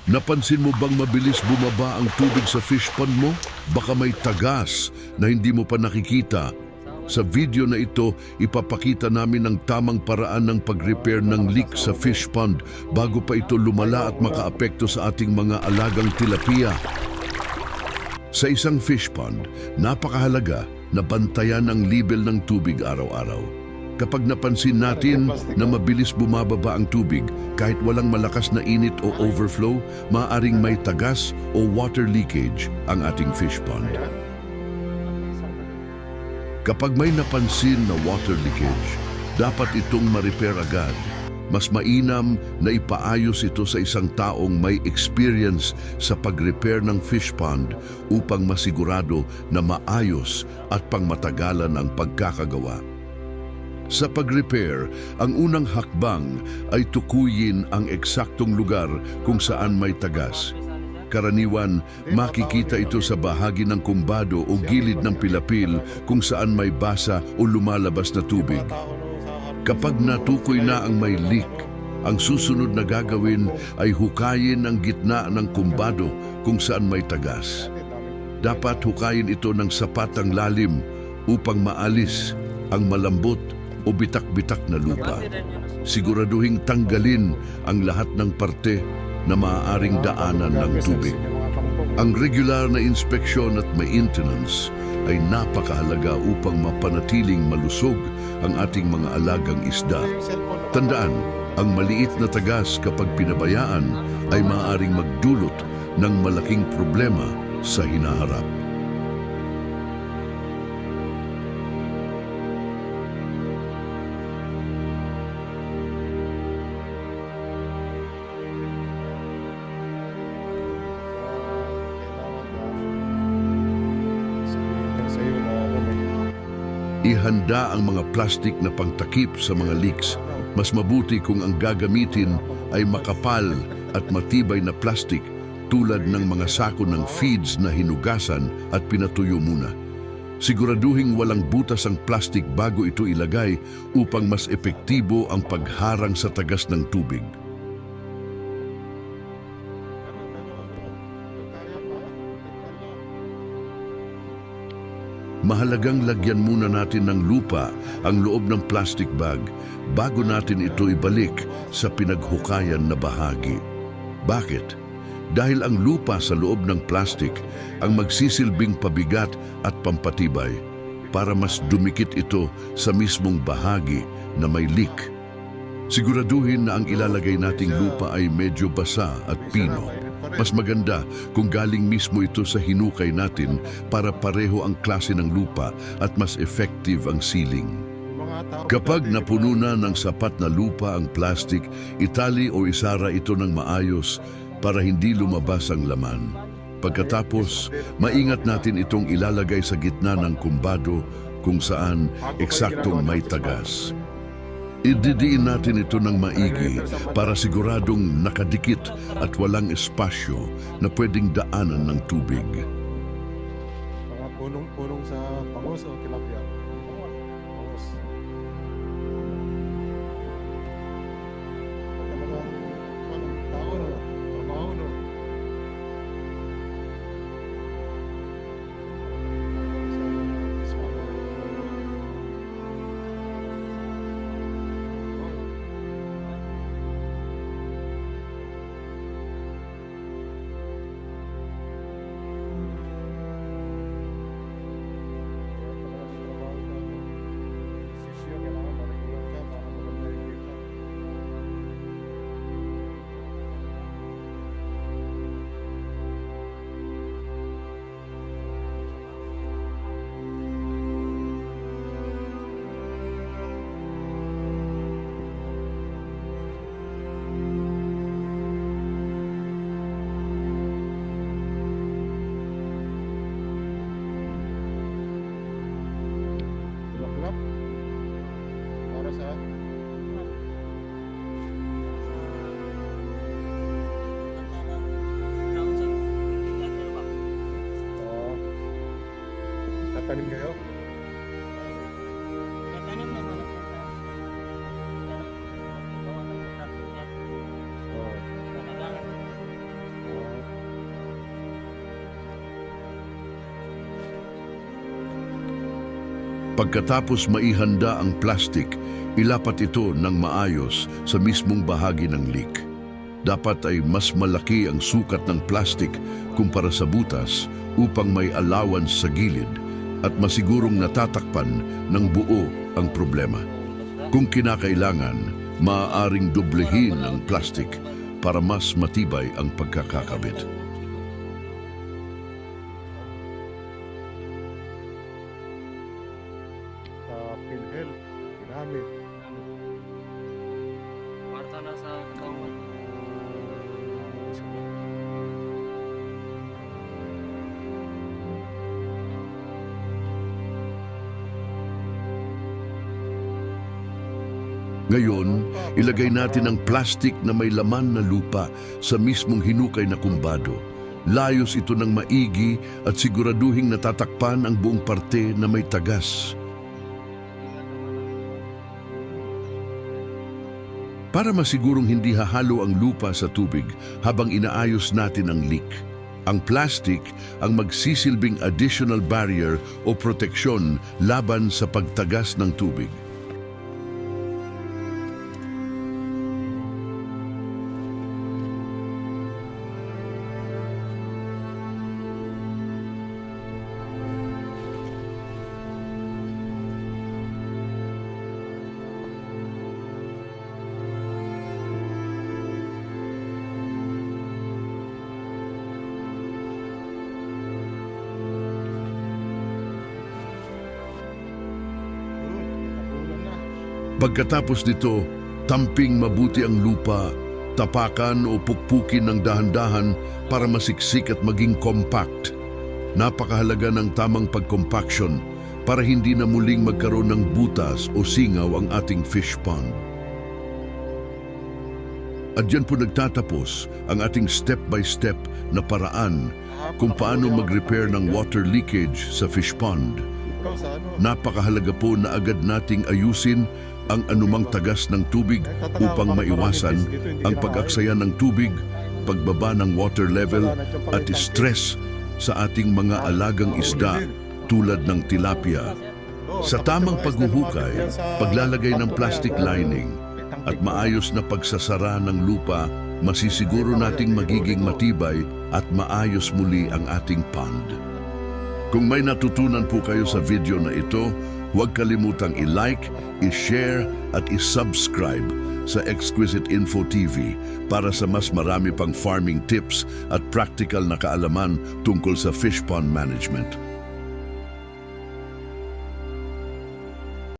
Napansin mo bang mabilis bumaba ang tubig sa fish pond mo? Baka may tagas na hindi mo pa nakikita. Sa video na ito, ipapakita namin ang tamang paraan ng pag-repair ng leak sa fish pond bago pa ito lumala at makaapekto sa ating mga alagang tilapia. Sa isang fish pond, napakahalaga na bantayan ang level ng tubig araw-araw. Kapag napansin natin na mabilis bumababa ang tubig kahit walang malakas na init o overflow, maaaring may tagas o water leakage ang ating fish pond. Kapag may napansin na water leakage, dapat itong ma-repair agad. Mas mainam na ipaayos ito sa isang taong may experience sa pag-repair ng fish pond upang masigurado na maayos at pangmatagalan ang pagkakagawa. Sa pag-repair, ang unang hakbang ay tukuyin ang eksaktong lugar kung saan may tagas. Karaniwan, makikita ito sa bahagi ng kumbado o gilid ng pilapil kung saan may basa o lumalabas na tubig. Kapag natukoy na ang may leak, ang susunod na gagawin ay hukayin ang gitna ng kumbado kung saan may tagas. Dapat hukayin ito ng sapat ang lalim upang maalis ang malambot o bitak-bitak na lupa. Siguraduhing tanggalin ang lahat ng parte na maaaring daanan ng tubig. Ang regular na inspeksyon at maintenance ay napakahalaga upang mapanatiling malusog ang ating mga alagang isda. Tandaan, ang maliit na tagas kapag pinabayaan ay maaaring magdulot ng malaking problema sa hinaharap. Ihanda ang mga plastic na pangtakip sa mga leaks. Mas mabuti kung ang gagamitin ay makapal at matibay na plastic tulad ng mga sako ng feeds na hinugasan at pinatuyo muna. Siguraduhing walang butas ang plastic bago ito ilagay upang mas epektibo ang pagharang sa tagas ng tubig. Mahalagang lagyan muna natin ng lupa ang loob ng plastic bag bago natin ito ibalik sa pinaghukayan na bahagi. Bakit? Dahil ang lupa sa loob ng plastic ang magsisilbing pabigat at pampatibay para mas dumikit ito sa mismong bahagi na may leak. Siguraduhin na ang ilalagay nating lupa ay medyo basa at pino. Mas maganda kung galing mismo ito sa hinukay natin para pareho ang klase ng lupa at mas effective ang sealing. Kapag napuno na ng sapat na lupa ang plastic, itali o isara ito ng maayos para hindi lumabas ang laman. Pagkatapos, maingat natin itong ilalagay sa gitna ng kumbado kung saan eksaktong may tagas. Ididiin natin ito ng maigi para siguradong nakadikit at walang espasyo na pwedeng daanan ng tubig. Mga punong-punong sa bangus o tilapia. Bangus. Talagang tao no, trabaho no. Para sa tatanim kayo? Pagkatapos maihanda ang plastic, ilapat ito ng maayos sa mismong bahagi ng leak. Dapat ay mas malaki ang sukat ng plastic kumpara sa butas upang may allowance sa gilid at masigurong natatakpan ng buo ang problema. Kung kinakailangan, maaaring doblehin ang plastic para mas matibay ang pagkakakabit. Sa PhilHealth, ginamit. Marta na sa katawan. Ngayon, ilagay natin ang plastic na may laman na lupa sa mismong hinukay na kumbado. Layos ito ng maigi at siguraduhing natatakpan ang buong parte na may tagas. Para masigurong hindi hahalo ang lupa sa tubig habang inaayos natin ang leak. Ang plastic ang magsisilbing additional barrier o proteksyon laban sa pagtagas ng tubig. Tapunan na. Pagkatapos nito, tamping mabuti ang lupa, tapakan o pukpukin ng dahan-dahan para masiksik at maging compact. Napakahalaga ng tamang pag-compaction para hindi na muling magkaroon ng butas o singaw ang ating fish pond. At diyan po nagtatapos ang ating step-by-step na paraan kung paano mag-repair ng water leakage sa fish pond. Ikaw sa ano? Napakahalaga po na agad nating ayusin ang anumang tagas ng tubig upang maiwasan ang pag-aksaya ng tubig, pagbaba ng water level at stress sa ating mga alagang isda tulad ng tilapia. Sa tamang paghuhukay, paglalagay ng plastic lining at maayos na pagsasara ng lupa, masisiguro nating magiging matibay at maayos muli ang ating pond. Kung may natutunan po kayo sa video na ito, huwag kalimutang i-like, i-share at i-subscribe sa Exquisite Info TV para sa mas marami pang farming tips at practical na kaalaman tungkol sa fish pond management.